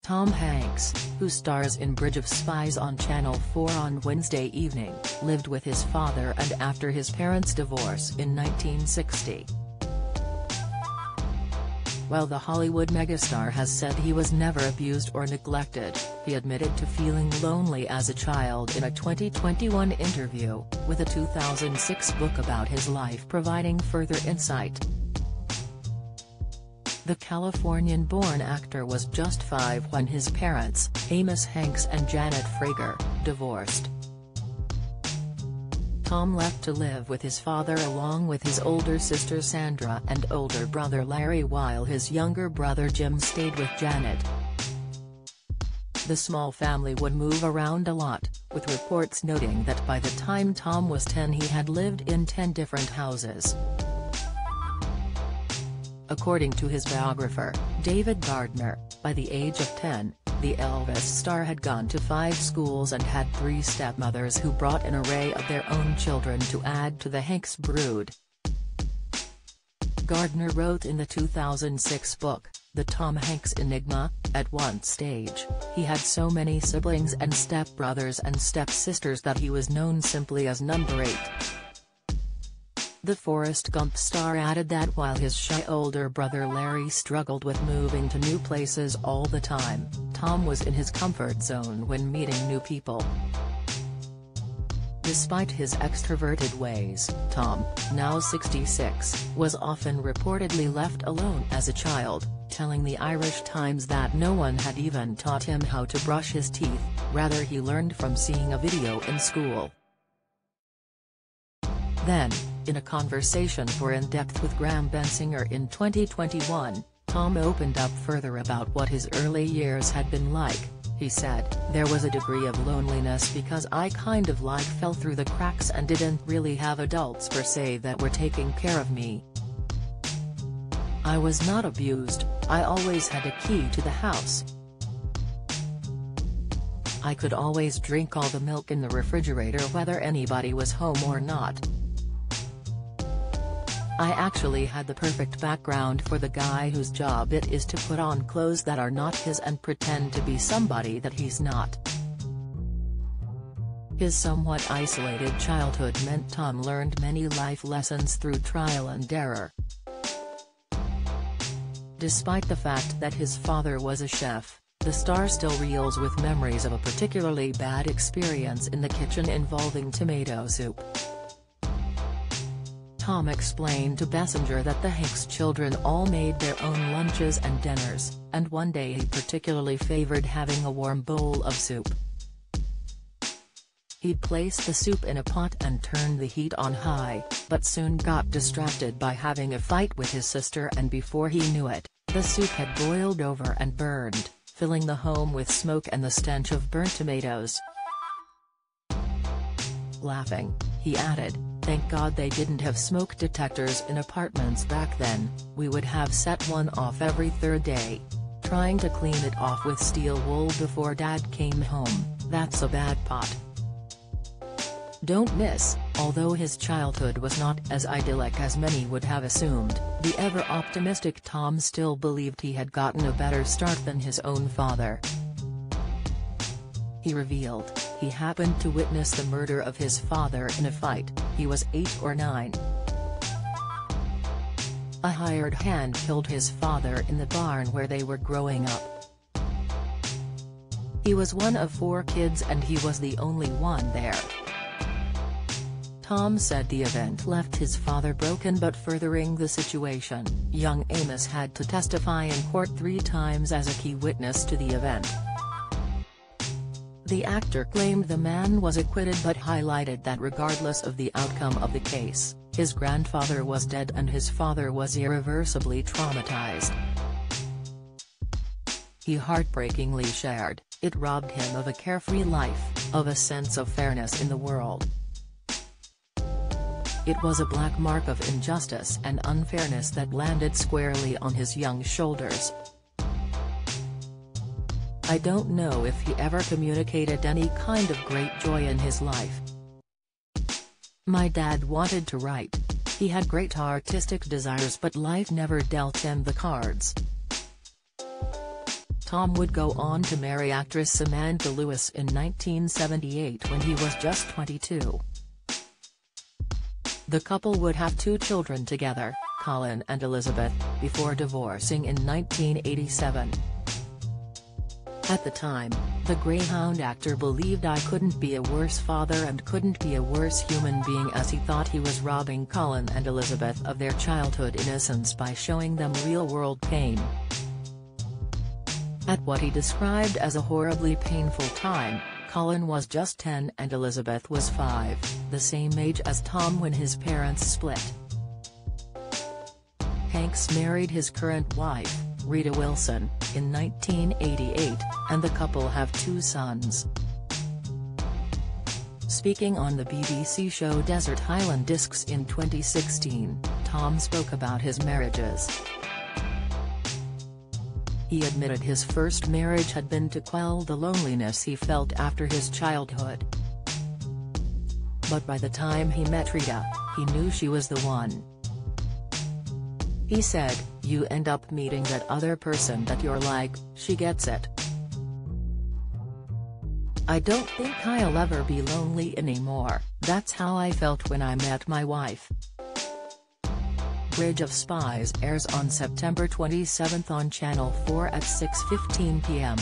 Tom Hanks, who stars in Bridge of Spies on Channel 4 on Wednesday evening, lived with his father and after his parents' divorce in 1960. While the Hollywood megastar has said he was never abused or neglected, he admitted to feeling lonely as a child in a 2021 interview, with a 2006 book about his life providing further insight. The Californian-born actor was just 5 when his parents, Amos Hanks and Janet Frager, divorced. Tom left to live with his father along with his older sister Sandra and older brother Larry, while his younger brother Jim stayed with Janet. The small family would move around a lot, with reports noting that by the time Tom was 10 he had lived in 10 different houses. According to his biographer, David Gardner, by the age of 10, the Elvis star had gone to 5 schools and had 3 stepmothers who brought an array of their own children to add to the Hanks brood. Gardner wrote in the 2006 book, The Tom Hanks Enigma, at one stage, he had so many siblings and stepbrothers and stepsisters that he was known simply as number 8. The Forrest Gump star added that while his shy older brother Larry struggled with moving to new places all the time, Tom was in his comfort zone when meeting new people. Despite his extroverted ways, Tom, now 66, was often reportedly left alone as a child, telling the Irish Times that no one had even taught him how to brush his teeth, rather he learned from seeing a video in school. Then, in a conversation for In Depth with Graham Bensinger in 2021, Tom opened up further about what his early years had been like. He said, "There was a degree of loneliness because I kind of like fell through the cracks and didn't really have adults per se that were taking care of me. I was not abused, I always had a key to the house. I could always drink all the milk in the refrigerator whether anybody was home or not. I actually had the perfect background for the guy whose job it is to put on clothes that are not his and pretend to be somebody that he's not." His somewhat isolated childhood meant Tom learned many life lessons through trial and error. Despite the fact that his father was a chef, the star still reels with memories of a particularly bad experience in the kitchen involving tomato soup. Tom explained to Bensinger that the Hanks children all made their own lunches and dinners, and one day he particularly favored having a warm bowl of soup. He'd place the soup in a pot and turn the heat on high, but soon got distracted by having a fight with his sister, and before he knew it, the soup had boiled over and burned, filling the home with smoke and the stench of burnt tomatoes. Laughing, he added, "Thank God they didn't have smoke detectors in apartments back then, we would have set one off every 3rd day. Trying to clean it off with steel wool before Dad came home, that's a bad pot." Don't miss, although his childhood was not as idyllic as many would have assumed, the ever-optimistic Tom still believed he had gotten a better start than his own father. He revealed, he happened to witness the murder of his father in a fight. He was 8 or 9. A hired hand killed his father in the barn where they were growing up. He was one of 4 kids and he was the only one there. Tom said the event left his father broken, but furthering the situation, young Amos had to testify in court 3 times as a key witness to the event. The actor claimed the man was acquitted but highlighted that regardless of the outcome of the case, his grandfather was dead and his father was irreversibly traumatized. He heartbreakingly shared, "It robbed him of a carefree life, of a sense of fairness in the world. It was a black mark of injustice and unfairness that landed squarely on his young shoulders. I don't know if he ever communicated any kind of great joy in his life. My dad wanted to write. He had great artistic desires but life never dealt him the cards." Tom would go on to marry actress Samantha Lewis in 1978 when he was just 22. The couple would have 2 children together, Colin and Elizabeth, before divorcing in 1987. At the time, the Greyhound actor believed I couldn't be a worse father and couldn't be a worse human being, as he thought he was robbing Colin and Elizabeth of their childhood innocence by showing them real-world pain. At what he described as a horribly painful time, Colin was just 10 and Elizabeth was 5, the same age as Tom when his parents split. Hanks married his current wife, Rita Wilson, in 1988, and the couple have 2 sons. Speaking on the BBC show Desert Island Discs in 2016, Tom spoke about his marriages. He admitted his first marriage had been to quell the loneliness he felt after his childhood. But by the time he met Rita, he knew she was the one. He said, "You end up meeting that other person that you're like, she gets it. I don't think I'll ever be lonely anymore, that's how I felt when I met my wife." Bridge of Spies airs on September 27 on Channel 4 at 6:15 p.m.